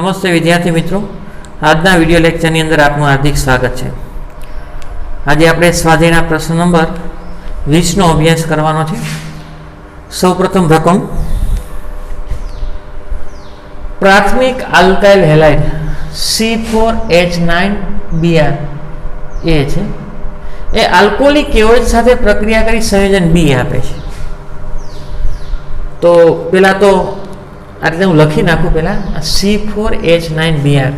नमस्ते विद्यार्थी मित्रों, આજના વિડિયો લેક્ચરની અંદર આપનું હાર્દિક સ્વાગત છે। આજે આપણે સ્વાધ્યાયના પ્રશ્ન નંબર 20 નો અભ્યાસ કરવાનો છે। સૌપ્રથમ રકમ પ્રાથમિક આલ્કાઇલ હેલાઇડ C4H9Br એ છે એ આલ્કોહોલિક કેઓએચ સાથે પ્રક્રિયા કરી સંયોજન B આપે છે। તો પહેલા તો આ રીતે હું લખી નાખું પહેલા C4H9Br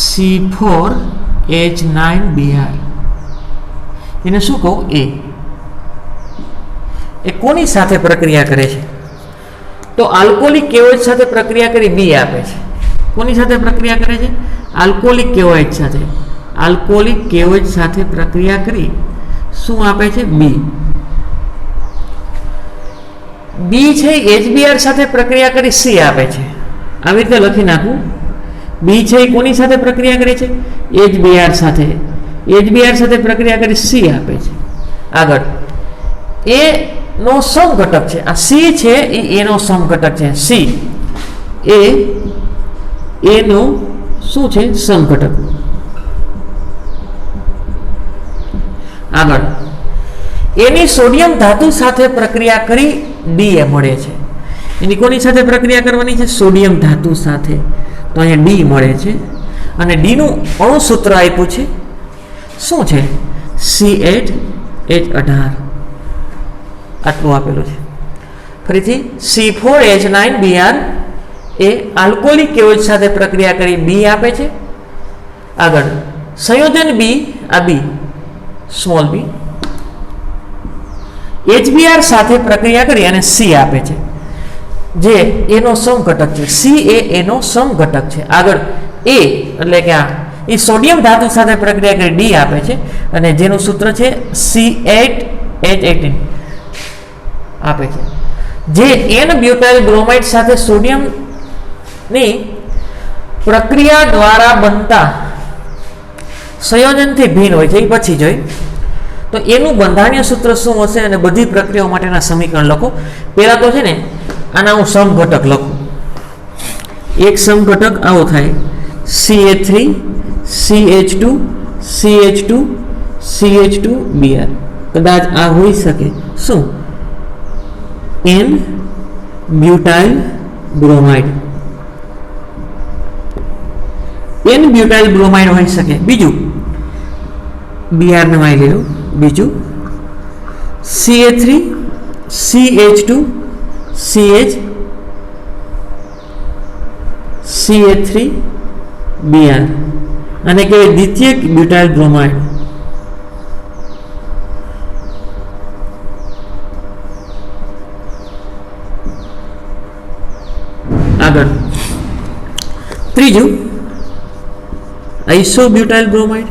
C4H9Br એને શું કહું એ કોની સાથે પ્રક્રિયા કરે છે તો આલ્કોહોલિક કેઓએચ સાથે પ્રક્રિયા કરી B આપે છે। કોની સાથે પ્રક્રિયા કરે છે આલ્કોહોલિક કેઓએચ સાથે પ્રક્રિયા કરી શું આપે છે B છે HBr સાથે પ્રક્રિયા કરી C આપે છે। આવી રીતે લખી નાખું B છે કોની સાથે પ્રક્રિયા કરે છે HBr સાથે પ્રક્રિયા કરી C આપે છે। આગળ A નો સમઘટક છે આ C છે એ A નો સમઘટક છે C એ A નો શું છે સમઘટક। આગળ એની સોડિયમ ધાતુ સાથે પ્રક્રિયા કરી D મળે છે। એની કોની સાથે પ્રક્રિયા કરવાની છે સોડિયમ ધાતુ સાથે, તો અહીંયા D મળે છે અને D નું અણુ સૂત્ર આપ્યું છે શું છે C8H18 આટલું આપેલું છે। ફરીથી C4H9Br એ આલ્કોહોલિક કેઓએચ સાથે પ્રક્રિયા કરી B આપે છે। આગળ સંયોજન B આ B સ્મોલ b HBr સાથે પ્રક્રિયા કરી અને C આપે છે જે A નો સમઘટક છે। C એ A નો સમઘટક છે। આગળ A એટલે કે આ એ સોડિયમ ધાતુ સાથે પ્રક્રિયા કરી D આપે છે અને જેનું સૂત્ર છે C8H18 આપે છે જે N બ્યુટાઇલ બ્રોમાઇડ સાથે સોડિયમ ની પ્રક્રિયા દ્વારા બનતા સંયોજનથી ભિન્ન હોય છે। એ પછી જોઈ તો એનું બંધારણીય સૂત્ર શું હશે અને બધી પ્રક્રિયાઓ માટેના સમીકરણ લખો। પહેલા તો છે ને આના હું સમઘટક લખું। એક સમઘટક આવો થાય CH3 CH2 CH2 CH2Br કદાચ આ હોઈ શકે શું N બ્યુટાઇલ બ્રોમાઇડ હોઈ શકે। બીજું Br ને માની લેવું। બીજું CH3 CH2 CH3Br અને કહેવાય દ્વિતીયક બ્યુટાઇલ બ્રોમાઇડ। આગળ ત્રીજું આઇસોબ્યુટાઇલ બ્રોમાઇડ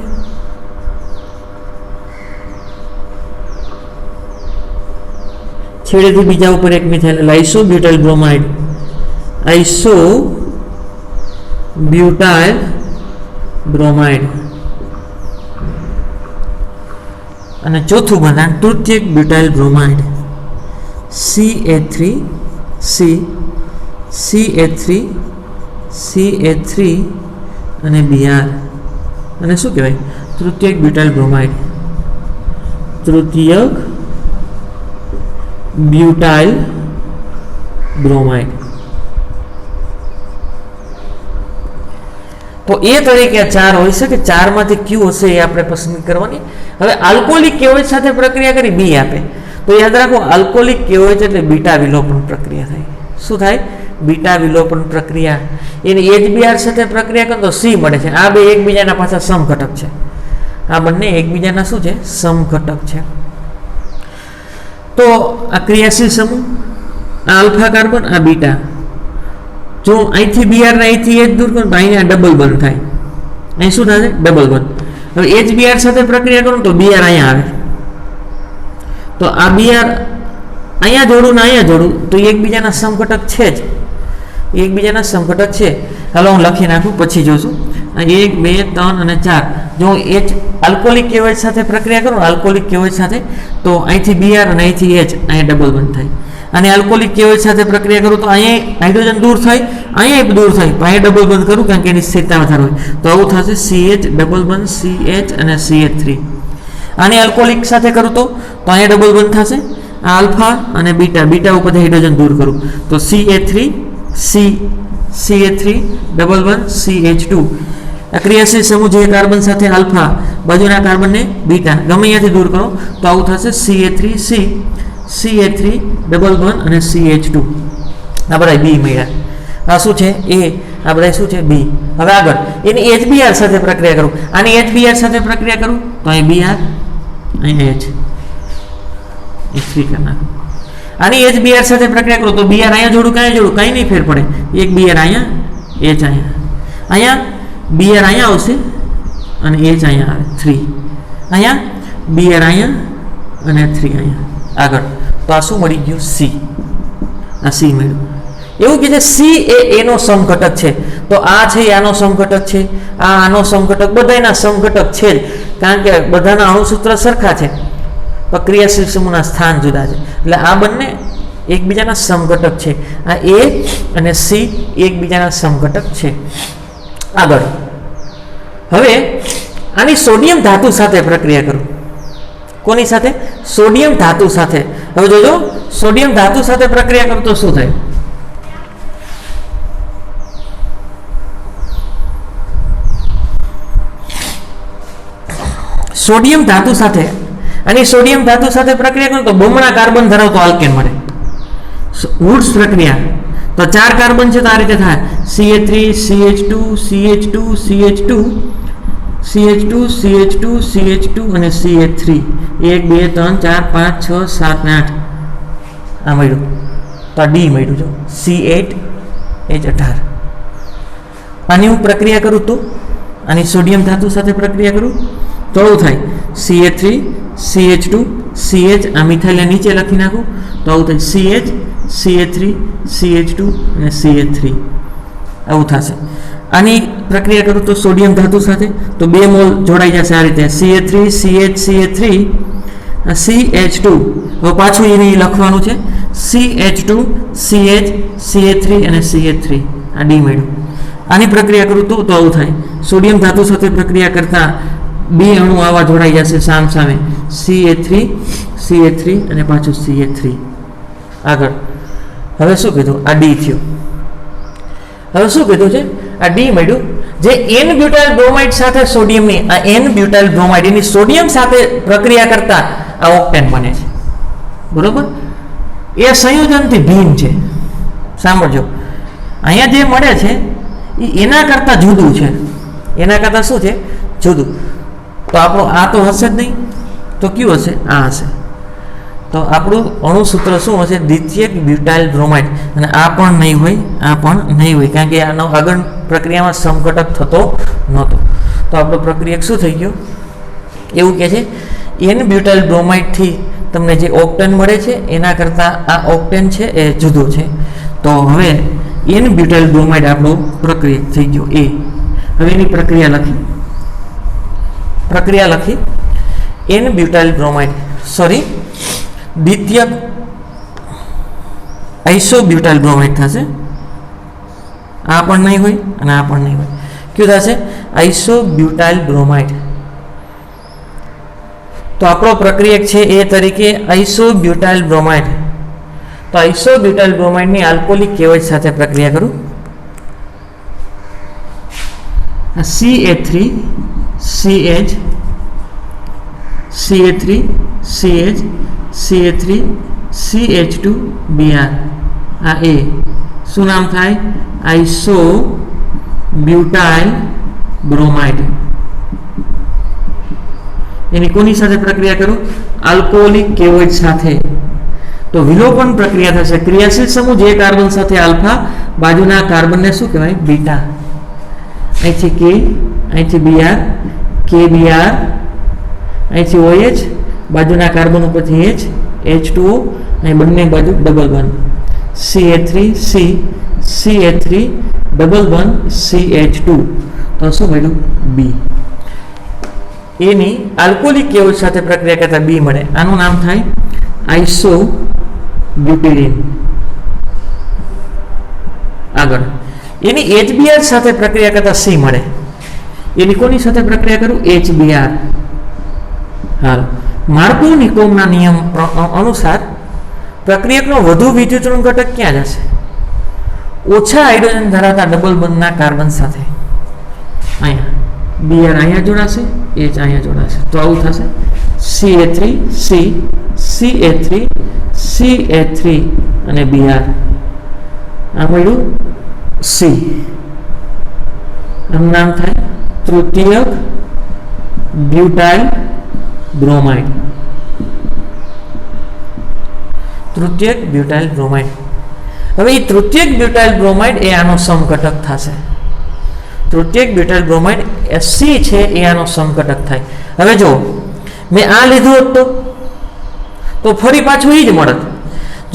છેડેથી બીજા ઉપર એક મિથાઇલ આઇસોબ્યુટાઇલ બ્રોમાઇડ અને ચોથું બંધારણ તૃતીયક બ્યુટાઇલ બ્રોમાઇડ CH3 અને Br અને શું કહેવાય તૃતીયક બ્યુટાઇલ બ્રોમાઇડ તો એ તરીકે ચાર હોઈ શકે। ચારમાંથી કયું હશે એ આપણે પસંદ કરવાની। હવે આલ્કોહોલિક કેઓએચ સાથે પ્રક્રિયા કરી B આપે તો યાદ રાખો આલ્કોહોલિક કેઓએચ એટલે બીટા વિલોપન પ્રક્રિયા થાય। શું થાય બીટા વિલોપન પ્રક્રિયા। એની HBr સાથે પ્રક્રિયા કરો તો C મળે છે। આ બે એકબીજાના પાછા સમઘટક છે। આ બંને એકબીજાના શું છે સમઘટક છે। તો આ ક્રિયાશીલ સમૂહ આ આલ્ફા કાર્બન આ બીટા, જો અહીંથી Br ને અહીંથી H દૂર કરો તો અહીંયા ડબલ બંધ થાય। અહીં શું થાય ડબલ બંધ। હવે HBr સાથે પ્રક્રિયા કરું તો Br અહીંયા આવે તો આ Br અહીંયા જોડું ને અહીંયા જોડું તો એકબીજાના સમઘટક છે જ, એકબીજાના સમઘટક છે। હાલો હું લખી નાખું પછી જોશું। 1 2 3 અને 4 જો H આલ્કોહોલિક કેવોઇડ સાથે પ્રક્રિયા કરું આલ્કોહોલિક કેવોઇડ સાથે તો અહીંથી Br અને અહીંથી H અહીંયા ડબલ બોન્ડ થાય અને આલ્કોહોલિક કેવોઇડ સાથે પ્રક્રિયા કરું તો અહીંયા હાઇડ્રોજન દૂર થાય અહીંયા દૂર થાય તો અહીંયા ડબલ બોન્ડ કરું કારણ કે એની સ્થિરતા વધારે હોય તો આવું થશે CH ડબલ બોન્ડ CH અને CH3 આને આલ્કોહોલિક સાથે કરું તો અહીંયા ડબલ બોન્ડ થશે આલ્ફા અને બીટા ઉપરથી હાઇડ્રોજન દૂર કરું તો CH3 ડબલ બોન્ડ CH2 આ ક્રિયાશીલ સમૂહ જે કાર્બન સાથે આલ્ફા બાજુના કાર્બનને બીટા ગમે ત્યાંથી દૂર કરો તો આવું થશે CH3 ડબલ બોન્ડ અને CH2 આ બધા બી મળ્યા આ શું છે એ આ બધા શું છે બી હવે આગળ એની HBr સાથે પ્રક્રિયા કરું આની HBr સાથે પ્રક્રિયા કરું તો અહીં Br અહીં H H3 કરી નાખું આની HBr સાથે પ્રક્રિયા કરું તો Br અહીંયા જોડું કાંઈ નહીં ફેર પડે એક Br અહીંયા H અહીંયા Br અહીંયા આવશે અને H અહીંયા આવે 3 અહીંયા Br અહીંયા અને 3 અહીંયા આગળ તો આ શું મળી ગયું C આ C મળ્યું એવું કે છે C એ એનો સમઘટક છે તો આ છે આનો સમઘટક છે આ આનો સમઘટક બધાના સમઘટક છે જ કારણ કે બધાના અણુસૂત્ર સરખા છે તો ક્રિયાશીલ સમૂહના સ્થાન જુદા છે એટલે આ બંને એકબીજાના સમઘટક છે આ A અને C એકબીજાના સમઘટક છે આગળ હવે આની સોડિયમ ધાતુ સાથે પ્રક્રિયા કરું કોની સાથે સોડિયમ ધાતુ સાથે હવે જોજો સોડિયમ ધાતુ સાથે પ્રક્રિયા કરું તો શું થાય સોડિયમ ધાતુ સાથે અને સોડિયમ ધાતુ સાથે પ્રક્રિયા કરું તો બમણા કાર્બન ધરાવતો આલ્કેન મળે વુડ્સ પ્રક્રિયા તો 4 કાર્બન છે તો આ રીતે થાય CH3 CH2 CH2 CH2 CH2 CH2 CH2 અને CH3 1 2 3 4 5 6 7 ને 8 આ મળ્યું તો આ ડી મળ્યું જો C8H18 આની હું પ્રક્રિયા કરું તો આની સોડિયમ ધાતુ સાથે પ્રક્રિયા કરું તો આવું થાય CH3 CH2 CH આ મિથાઇલ નીચે લખી નાખું તો આવું થાય CH CH3 CH2 અને CH3 આવું થશે આની પ્રક્રિયા કરું તો સોડિયમ ધાતુ સાથે તો 2 મોલ જોડાઈ જશે આ રીતે CH3 CH CH3 CH2 હવે પાછું એને લખવાનું છે CH2 CH CH3 અને CH3 આ ડી મળ્યું આની પ્રક્રિયા કરું તો આવું થાય સોડિયમ ધાતુ સાથે પ્રક્રિયા કરતા 2 અણુ આવા જોડાઈ જશે સામે CH3 અને પાછું CH3 આગળ હવે શું કીધું આ ડી થયું હવે શું કીધું છે આ ડી મળ્યું જે N બ્યુટાઇલ બ્રોમાઇડ સાથે સોડિયમની આ N બ્યુટાઇલ બ્રોમાઇડ એની સોડિયમ સાથે પ્રક્રિયા કરતા આ ઓક્ટેન બને છે બરોબર એ સંયોજનથી ભિન્ન છે સાંભળજો અહીંયા જે મળે છે એ એના કરતાં જુદું છે એના કરતાં શું છે જુદું તો આપણું આ તો હશે જ નહીં તો કયું હશે આ હશે તો આપણું અણુસૂત્ર શું હશે દ્વિતીયક બ્યુટાઇલ બ્રોમાઇડ અને આ પણ નહીં હોય કારણ કે આનો આગળ પ્રક્રિયામાં સમઘટક થતો નહોતો તો આપણો પ્રક્રિયક શું થઈ ગયો એવું કહે છે N બ્યુટાઇલ બ્રોમાઇડથી તમને જે ઓક્ટેન મળે છે એના કરતાં આ ઓક્ટેન છે એ જુદું છે તો હવે N બ્યુટાઇલ બ્રોમાઇડ આપણો પ્રક્રિયક થઈ ગયો એ હવે એની પ્રક્રિયા લખી N બ્યુટાઇલ બ્રોમાઇડ દ્વિતીયક આઇસોબ્યુટાઇલ બ્રોમાઇડ થશે આ પણ નહીં હોય અને આ પણ નહીં હોય કયું થશે આઇસોબ્યુટાઇલ બ્રોમાઇડ તો આપણો પ્રક્રિયક છે એ તરીકે આઇસોબ્યુટાઇલ બ્રોમાઇડ તો આઇસોબ્યુટાઇલ બ્રોમાઇડની આલ્કોહોલિક કેવોઇડ સાથે પ્રક્રિયા કરું CH3 CH CH3 CH CH3 CH2 Br આ એ શું નામ થાય આઇસોબ્યુટાઇલ બ્રોમાઇડ એની કોની સાથે પ્રક્રિયા કરું આલ્કોહોલિક કેવોઇડ સાથે તો વિલોપન પ્રક્રિયા થશે ક્રિયાશીલ સમૂહ જે કાર્બન સાથે આલ્ફા બાજુના કાર્બનને શું કહેવાય બીટા અહીંથી કે અહીંથી Br KBr અહીંથી OH બાજુના કાર્બન ઉપરથી H H2O અને બંને બાજુ double bond CH3 C CH3 double bond CH2 તો શું મળ્યું બી. એની આલ્કોહોલિક કેવોચ સાથે પ્રક્રિયા કરતા બી મળે, આનું નામ થાય આઇસોબ્યુટિલિન. આગળ એની HBr સાથે પ્રક્રિયા કરતા સી મળે, એની કોની સાથે પ્રક્રિયા કરું HBr. હાલ માર્કોનિકોમના નિયમ અનુસાર પ્રક્રિયકનો વધુ વિદ્યુતનું ઘટક ક્યાં જશે? ઓછા હાઇડ્રોજન ધરાવતા ડબલ બંધના કાર્બન સાથે. અહીંયા Br અહીંયા જોડાશે, H અહીંયા જોડાશે, તો આવું થશે Ca3 C Ca3 Ca3 અને Br. આ મળ્યું C. આનું નામ થાય તૃતીયક બ્યુટાઇલ બ્રોમાઇડ. તૃતીયક બ્યુટાઇલ બ્રોમાઇડ. હવે એ તૃતીયક બ્યુટાઇલ બ્રોમાઇડ એ આનો સમઘટક થશે. તૃતીયક બ્યુટાઇલ બ્રોમાઇડ C છે એ આનો સમઘટક થાય. હવે જો મેં આ લીધું હોત તો ફરી પાછું એ જ મળત.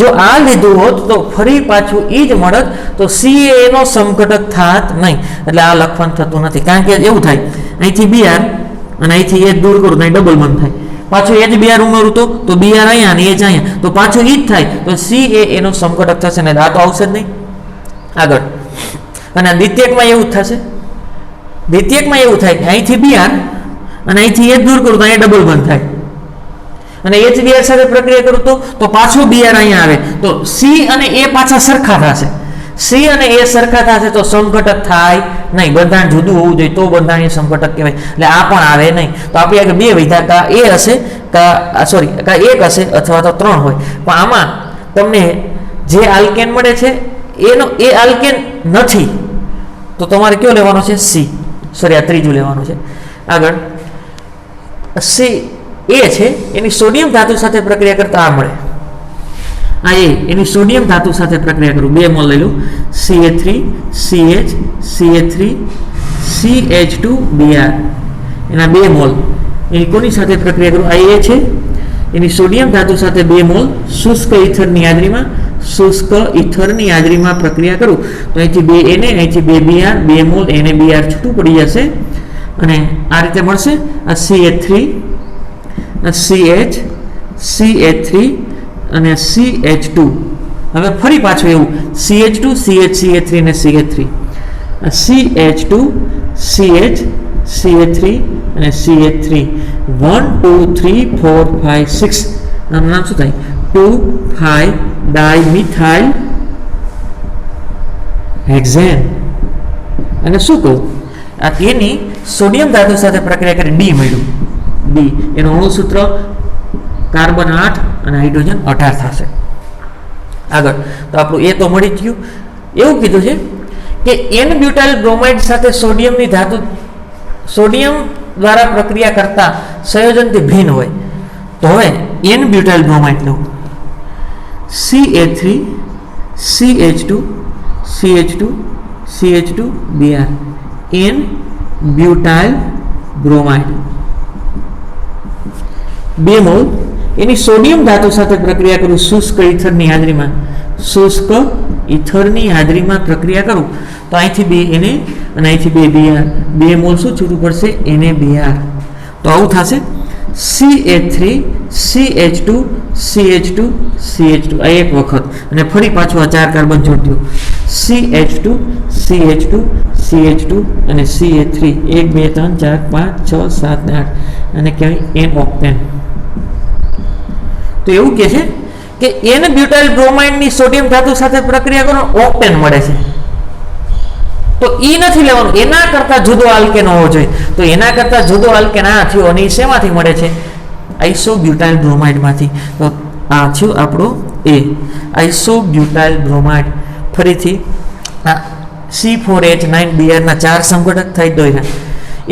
જો આ લીધું હોત તો ફરી પાછું એ જ મળત, તો C એનો સમઘટક થાત નહીં. એટલે આ લખવાનું થતું નથી, કારણ કે એવું થાય અહીંથી Br અને અહીંથી H દૂર કરું તો અહીં ડબલ બંધ થાય, પાછું HBr ઉમેરું તો Br અહીંયા અને H અહીંયા, તો પાછું એ જ થાય. તો C એનો સમઘટક થશે ને, આ તો આવશે જ નહીં. આગળ અને દ્વિતીયકમાં એવું જ થશે. દ્વિતીયકમાં એવું થાય કે અહીંથી Br અને અહીંથી H દૂર કરું તો અહીંયા ડબલ બંધ થાય, અને HBr સાથે પ્રક્રિયા કરું તો પાછું Br અહીંયા આવે, તો C અને A પાછા સરખા થશે. C અને A સરખા થશે તો સમઘટક થાય નહીં, બંધારણ જુદું હોવું જોઈએ તો બંધારણીય સમઘટક કહેવાય. એટલે આ પણ આવે નહીં. તો આપણી આગળ બે વિધા કા A હશે કા એક હશે અથવા તો ત્રણ હોય. પણ આમાં તમને જે આલ્કેન મળે છે એનો એ આલ્કેન નથી, તો તમારે કયો લેવાનો છે? C. આ ત્રીજું લેવાનું છે. આગળ C એ છે એની સોડિયમ ધાતુ સાથે પ્રક્રિયા કરતા આ મળે. આ એની સોડિયમ ધાતુ સાથે પ્રક્રિયા કરું, 2 મોલ લઈ લઉં, Ca3 CH Ca3 CH2 Br. એના 2 મોલ એની કોની સાથે પ્રક્રિયા કરું? આ છે એની સોડિયમ ધાતુ સાથે 2 મોલ શુષ્ક ઈથરની હાજરીમાં પ્રક્રિયા કરું તો અહીંથી 2 Na અહીંથી 2 Br, 2 મોલ Na Br છૂટું પડી જશે અને આ રીતે મળશે. આ Ca3 CH CH3 અને CH2. હવે ફરી પાછું એવું CH2 CH CH3 અને CH3, CH2 CH CH3 અને CH3. 1 2 3 4 5 6 આનું નામ શું થાય? 2,5 ડાયમિથાઇલ હેક્ઝેન. અને શું કહું, આ એની સોડિયમ ધાતુ સાથે પ્રક્રિયા કરી D મળ્યું. D એનું અણુ સૂત્ર કાર્બન 8 અને હાઇડ્રોજન 18 થશે. આગળ તો આપણું એ તો મળી જ ગયું. એવું કીધું છે કે N બ્યુટાઇલ બ્રોમાઇડ સાથે સોડિયમની ધાતુ સોડિયમ દ્વારા પ્રક્રિયા કરતા સંયોજનથી ભિન્ન હોય. તો હવે N બ્યુટાઇલ બ્રોમાઇડ લઉં, Ca3 CH2 CH2 CH2 Br. N butyl bromide 2 mole એની સોડિયમ ધાતુ સાથે પ્રક્રિયા કરું શુષ્ક ઈથરની હાજરીમાં પ્રક્રિયા કરું તો અહીંથી 2 Na અને અહીંથી 2 Br, 2 મોલ શું છૂટું પડશે? Na Br. તો આવું થશે Ca3 CH2 CH2 CH2. આ એક વખત અને ફરી પાછું આ 4 કાર્બન જોડ્યું CH2 CH2 CH2 અને Ca3. 1 2 3 4 5 6 7 ને 8 અને કહેવાય N ઓક્ટેન. તો એવું કહે છે કે N બ્યુટાઇલ બ્રોમાઇડની સોડિયમ ધાતુ સાથે પ્રક્રિયા કરો ઓક્ટેન મળે છે. તો ઈ નથી લેવાનું, એના કરતા જુદો આલ્કેન હોવો જોઈએ. તો એના કરતા જુદો આલ્કેન આ થયો અને શેમાંથી મળે છે? આઇસોબ્યુટાઇલ બ્રોમાઇડમાંથી. તો આ થયું આપણો A, આઇસોબ્યુટાઇલ બ્રોમાઇડ. ફરીથી આ C4H9Br ના 4 સમઘટક થઈ દોર્યા.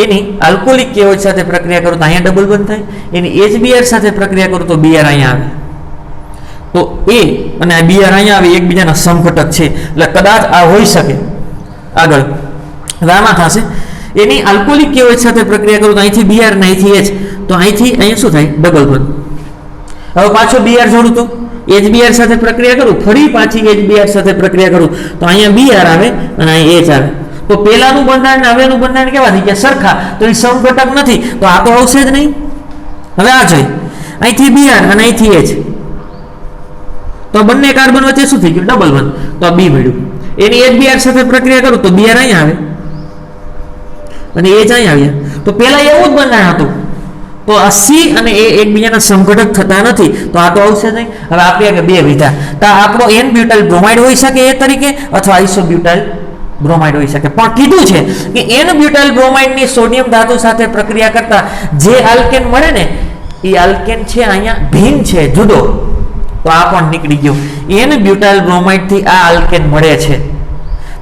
એની આલ્કોહોલિક કેવોચ સાથે પ્રક્રિયા કરું તો અહીંયા ડબલ બંધ થાય. એની HBr સાથે પ્રક્રિયા કરું તો Br અહીંયા આવે. તો A અને આ Br અહીંયા આવે, એકબીજાના સમઘટક છે એટલે કદાચ આ હોઈ શકે. આગળ આમાં થશે એની આલ્કોહોલિક કેવોચ સાથે પ્રક્રિયા કરું તો અહીંથી Br અને અહીંથી H, તો અહીંયા શું થાય? ડબલ બંધ. હવે પાછો Br જોડું તો HBr સાથે પ્રક્રિયા કરું, ફરી પાછી HBr સાથે પ્રક્રિયા કરું તો અહીંયા Br આવે અને અહીંયા H આવે. તો પહેલાનું બંધારણ ને હવેનું બંધારણ કેવા થઈ ગયા? સરખા. તો એ સમઘટક નથી, તો આ તો આવશે જ નહીં. હવે આ જોઈ, અહીંથી Br અને અહીંથી H, તો બંને કાર્બન વચ્ચે શું થઈ ગયું? Double bond. તો આ B મળ્યું. એની HBr સાથે પ્રક્રિયા કરું તો Br અહીંયા આવે અને H અહીંયા આવ્યા. તો પહેલા એવું જ બંધારણ હતું. તો આ C અને A એકબીજાના સમઘટક થતા નથી, તો આ તો આવશે નહીં. હવે આપણે કે બે વિધા, તો આપણો N-બ્યુટાઇલ બ્રોમાઇડ હોઈ શકે એ તરીકે, અથવા આઇસોબ્યુટાઇલ બ્રોમાઇડ હોઈ શકે. પણ કીધું છે કે N-બ્યુટાઇલ બ્રોમાઇડની સોડિયમ ધાતુ સાથે પ્રક્રિયા કરતા જે આલ્કેન મળે ને, એ આલ્કેન છે અહીંયા ભિન્ન છે, જુદો. તો આ પણ નીકળી ગયો. N-બ્યુટાઇલ બ્રોમાઇડ થી આ આલ્કેન મળે છે,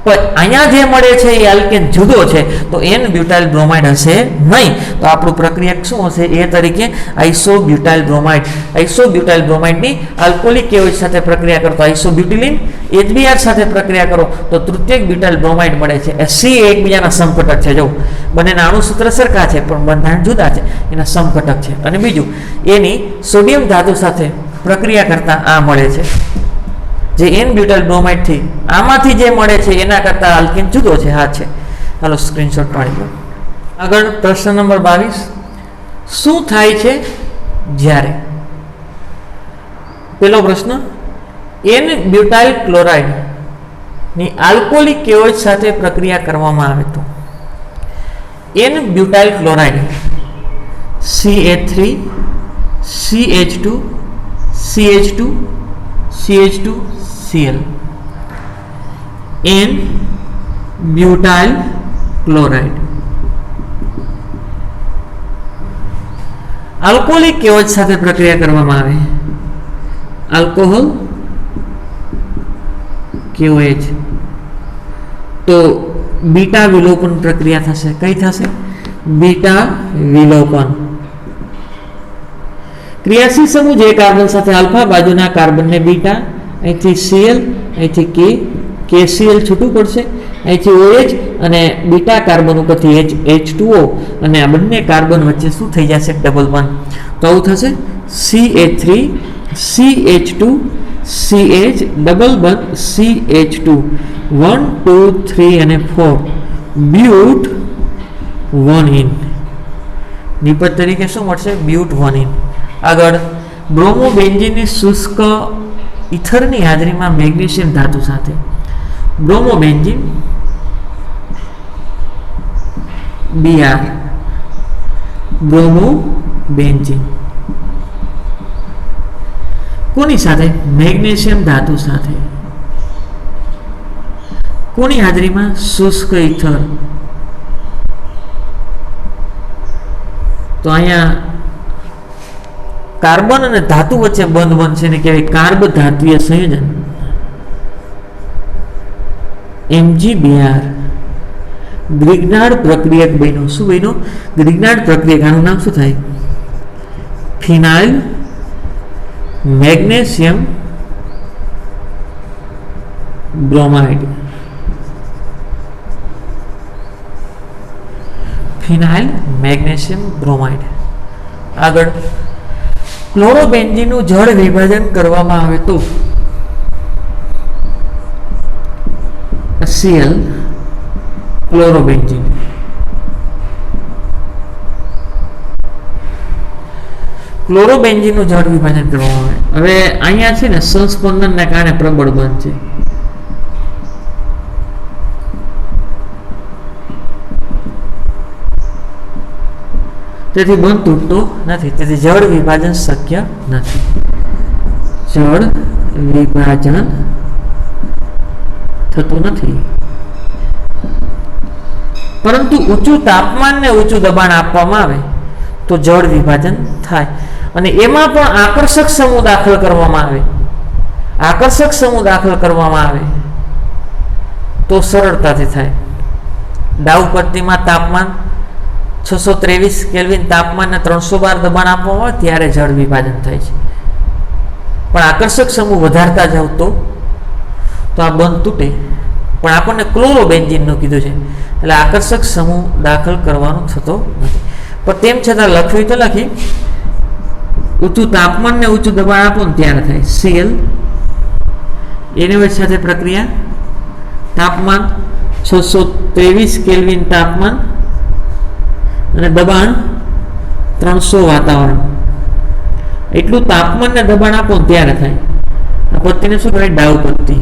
પણ અહીંયા જે મળે છે એ આલ્કેન જુદો છે, તો N-બ્યુટાઇલ બ્રોમાઇડ હશે નહીં. તો આપણું પ્રક્રિયક શું હશે? એ તરીકે આઇસોબ્યુટાઇલ બ્રોમાઇડ. આઇસોબ્યુટાઇલ બ્રોમાઇડની આલ્કોહોલિક કેઓચ સાથે પ્રક્રિયા કરો તો આઇસોબ્યુટિલિન, HBr સાથે પ્રક્રિયા કરો તો તૃતીયક બ્યુટાઇલ બ્રોમાઇડ મળે છે. C એકબીજાના સમઘટક છે. જો બંનેના અણુસૂત્ર સરખા છે પણ બંધારણ જુદા છે, એના સમઘટક છે. અને બીજું, એની સોડિયમ ધાતુ સાથે પ્રક્રિયા કરતા આ મળે છે, જે N-બ્યુટાઇલ બ્રોમાઇડ થી આમાંથી જે મળે છે એના કરતા આલ્કેન જુદો છે. હા છે. હાલો સ્ક્રીનશોટ પાડી લો. આગળ પ્રશ્ન નંબર 22. શું થાય છે જ્યારે, પેલો પ્રશ્ન, N-બ્યુટાઇલ ક્લોરાઇડ ની આલ્કોહોલિક કેઓચ સાથે પ્રક્રિયા કરવામાં આવે તો N butyl chloride CH3 CH2 CH2 CH2 Cl, N butyl chloride alcoholic KOH સાથે પ્રક્રિયા કરવામાં આવે, આલ્કોહોલ KOH, તો બીટા વિલોપન પ્રક્રિયા થશે. કઈ થશે? બીટા વિલોપન. ક્રિયાશીલ સમૂહ જે કાર્બન સાથે આલ્ફા, બાજુના કાર્બનને બીટા, અહીંથી Cl, અહીંથી KCl છૂટું પડશે, અહીંથી OH અને બીટા કાર્બન ઉપરથી H2O, અને આ બંને કાર્બન વચ્ચે શું થઈ જશે? Double bond. તો આવું થશે CH3 CH2 CH double bond CH2 1 2 3 અને 4 બ્યુટ 1 ઇન. નિપજ તરીકે શું મળશે? બ્યુટ 1 ઇન. આગળ, બ્રોમોબેન્ઝીનની શુષ્ક ઇથરની હાજરીમાં મેગ્નેશિયમ ધાતુ સાથે બ્રોમોબેન્ઝીન Br, બ્રોમોબેન્ઝીન કોની સાથે? મેગ્નેશિયમ ધાતુ સાથે. કોની હાજરીમાં? શુષ્ક ઇથર. તો અહીંયા કાર્બન અને ધાતુ વચ્ચે બંધ બનશે ને કહેવાય કાર્બ ધાત્વીય સંયોજન, MgBr. ગ્રિગ્નાર્ડ પ્રક્રિયક બન્યું. શું બન્યું? ગ્રિગ્નાર્ડ પ્રક્રિયક. આનું નામ શું થાય? ફિનાઇલ મેગ્નેશિયમ બ્રોમાઇડ. ફિનાઇલ મેગ્નેશિયમ બ્રોમાઇડ. આગળ, ક્લોરોબેન્ઝીનનું જળ વિભાજન કરવામાં આવે તો Cl, ક્લોરોબેન્ઝીન. ક્લોરોબેન્ઝીનનું જળ વિભાજન કરવામાં આવે. હવે અહીંયા છે ને સંસ્પંદનને કારણે પ્રબળ બંધ છે. તેથી બંધ તૂટતો નથી, તેથી જળ વિભાજન શક્ય નથી. જળ વિભાજન થતું નથી. પરંતુ ઊંચું તાપમાન ને ઊંચું દબાણ આપવામાં આવે તો જળ વિભાજન થાય. અને એમાં પણ આકર્ષક સમૂહ દાખલ કરવામાં આવે, આકર્ષક સમૂહ દાખલ કરવામાં આવે તો સરળતાથી થાય. ડાઉ પટ્ટીમાં તાપમાન 623 કેલ્વિન તાપમાન ને 312 દબાણ આપવામાં આવે ત્યારે જળ વિભાજન થાય છે. પણ આકર્ષક સમૂહ વધારતા જાવ તો આ બંધ તૂટે. પણ આપણને ક્લોરોબેન્ઝીનનું કીધું છે એટલે આકર્ષક સમૂહ દાખલ કરવાનો થતો નથી. પણ તેમ છતાં લખ્યું તો લખી, ઊંચું તાપમાન ને ઊંચું દબાણ આપો ને ત્યારે થાય. Cl NaOH સાથે પ્રક્રિયા, તાપમાન 623 કેલ્વિન તાપમાન અને દબાણ 300 વાતાવરણ. એટલું તાપમાન ને દબાણ આપો ત્યારે થાય. આ પદ્ધતિને શું કહેવાય? ડાઉ પદ્ધતિ.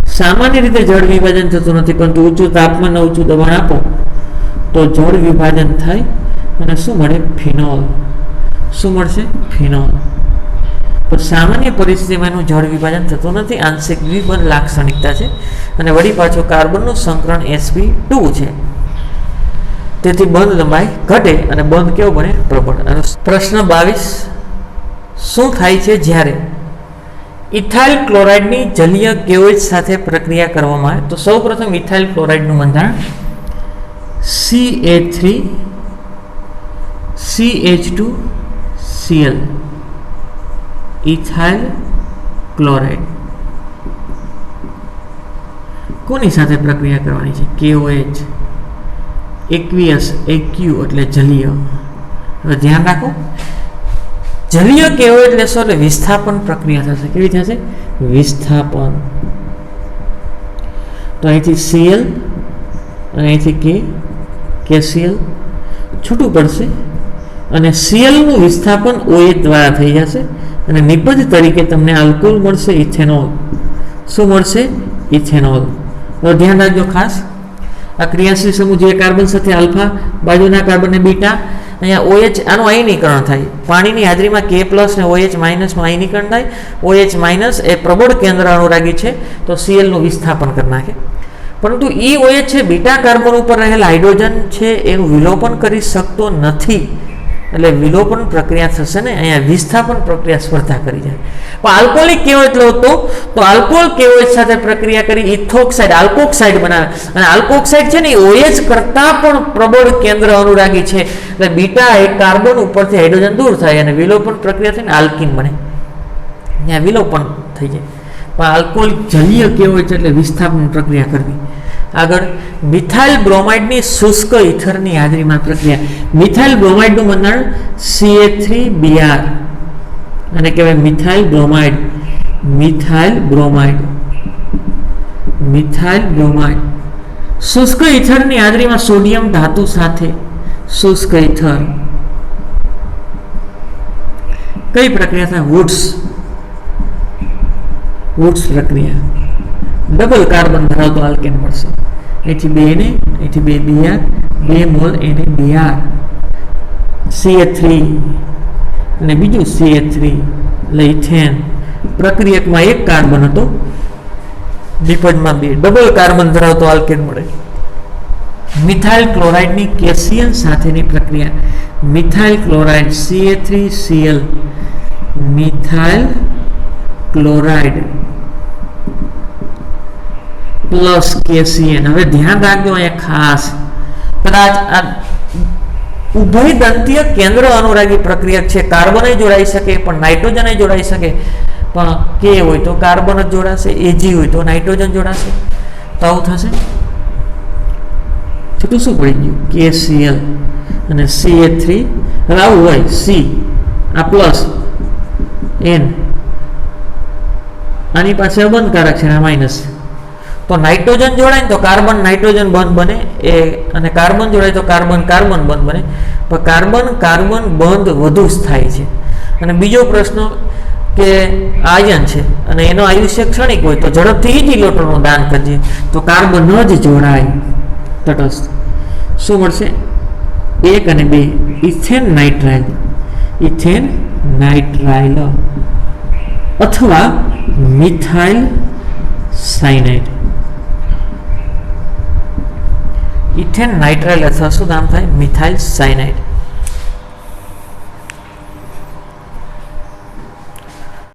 સામાન્ય રીતે જળ વિભાજન થતું નથી, પરંતુ ઊંચું તાપમાન અને ઊંચું દબાણ આપો તો જળ વિભાજન થાય અને શું મળે? ફિનોલ. શું મળશે? ફિનોલ. તો સામાન્ય પરિસ્થિતિમાં એનું જળ વિભાજન થતું નથી. આંશિક દ્વિબંધ લાક્ષણિકતા છે અને વળી પાછું કાર્બનનું સંકરણ sp2 છે. તેથી બંધ લંબાઈ ઘટે અને બંધ કેવો બને? પ્રબળ. અને પ્રશ્ન 22, શું થાય છે જ્યારે ઇથાઇલ ક્લોરાઇડની જલીય KOH સાથે પ્રક્રિયા કરવામાં આવે? તો સૌપ્રથમ ઇથાઇલ ક્લોરાઇડનું બંધારણ CH2Cl, ઇથાઇલ ક્લોરાઇડ. કોની સાથે પ્રક્રિયા કરવાની છે? KOH. એક્વિયસ, એક્યુ એટલે જલીય. હવે ધ્યાન રાખો, જલીય KOH લેશો એટલે વિસ્થાપન પ્રક્રિયા થશે. કેવી થશે? વિસ્થાપન. તો અહીંથી Cl અને અહીંથી KCl છૂટું પડશે અને Cl નું વિસ્થાપન OH દ્વારા થઈ જશે અને નિપજ તરીકે તમને આલ્કોહોલ મળશે, ઇથેનોલ. શું મળશે? ઇથેનોલ. તો ધ્યાન રાખજો ખાસ, આ ક્રિયાશીલ સમૂહ જે કાર્બન સાથે આલ્ફા, બાજુના કાર્બનને બીટા, અહીંયા OH, આનું આયનીકરણ થાય. પાણીની હાજરીમાં K+ ને OH- નું આયનીકરણ થાય. OH- એ પ્રબળ કેન્દ્ર અનુરાગી છે, તો Cl નું વિસ્થાપન કરી નાખે. પરંતુ OH છે બીટા કાર્બન ઉપર રહેલા હાઇડ્રોજન છે એનું વિલોપન કરી શકતો નથી, એટલે વિલોપન પ્રક્રિયા થશે ને, અહીંયા વિસ્થાપન પ્રક્રિયા સ્પર્ધા કરી જાય. પણ આલ્કોહોલિક KOH લો તો આલ્કોહોલ KOH સાથે પ્રક્રિયા કરી ઇથોક્સાઇડ, આલ્કોક્સાઇડ બનાવે અને આલ્કોક્સાઇડ છે ને OH કરતા પણ પ્રબળ કેન્દ્ર અનુરાગી છે, એટલે બીટા એક કાર્બન ઉપરથી હાઇડ્રોજન દૂર થાય અને વિલોપન પ્રક્રિયા થઈને આલ્કીન બને. ત્યાં વિલોપન થઈ જાય. પણ આલ્કોહોલિક જલીય KOH એટલે વિસ્થાપન પ્રક્રિયા કરવી. આગળ મિથાઇલ બ્રોમાઇડની શુષ્ક ઇથરની હાજરીમાં પ્રક્રિયા. મિથાઇલ બ્રોમાઇડનું બંધારણ CH3Br અને કહેવાય methyl bromide. Methyl bromide, methyl bromide. શુષ્ક ઇથરની હાજરીમાં સોડિયમ ધાતુ સાથે શુષ્ક ઇથર. કઈ પ્રક્રિયા થાય? વુડ્સ પ્રક્રિયા. ડબલ કાર્બન ધરાવતો આલ્કેન મળશે. અહીંથી 2 ને અહીંથી 2 Br, 2 મોલ NaBr, CH3 અને બીજું CH3 એટલે ઇથેન. પ્રક્રિયકમાં એક કાર્બન હતો, નિપજમાં 2, ડબલ કાર્બન ધરાવતો આલ્કેન મળે. મિથાઇલ ક્લોરાઇડની કેશિયન સાથેની પ્રક્રિયા. Methyl chloride CH3Cl, methyl chloride plus KCN. હવે ધ્યાન રાખજો અહીંયા ખાસ, કદાચ આ ઉભયદંતીય કેન્દ્ર અનુરાગી પ્રક્રિયા છે. કાર્બન જોડાઈ શકે પણ નાઇટ્રોજન જોડાઈ શકે, પણ K હોય તો કાર્બન જ જોડાશે, Ag હોય તો નાઇટ્રોજન જોડાશે. તો આવું થશે. છૂટું શું પડી ગયું? KCl અને CH3. હવે આવું હોય C, આ પ્લસ N, આની પાસે અબંધકારક છે, આ માઇનસ. તો નાઇટ્રોજન જોડાય તો કાર્બન નાઇટ્રોજન બંધ બને, અને કાર્બન જોડાય તો કાર્બન કાર્બન બંધ બને. પણ કાર્બન કાર્બન બંધ વધુ સ્થાયી છે. અને બીજો પ્રશ્ન કે આયન છે અને એનો આયુષ્ય ક્ષણિક હોય તો ઝડપથી જ ઇલેક્ટ્રોનનું દાન કરજે, તો કાર્બન જ જોડાય તટસ્થ. શું મળશે? 1 અને 2 ઇથેન નાઇટ્રાઇલ, ઇથેન નાઇટ્રાઇલ અથવા મિથાઇલ સાયનાઇડ. ઇથેન નાઇટ્રાઇલ અથવા શું નામ થાય? Methyl cyanide.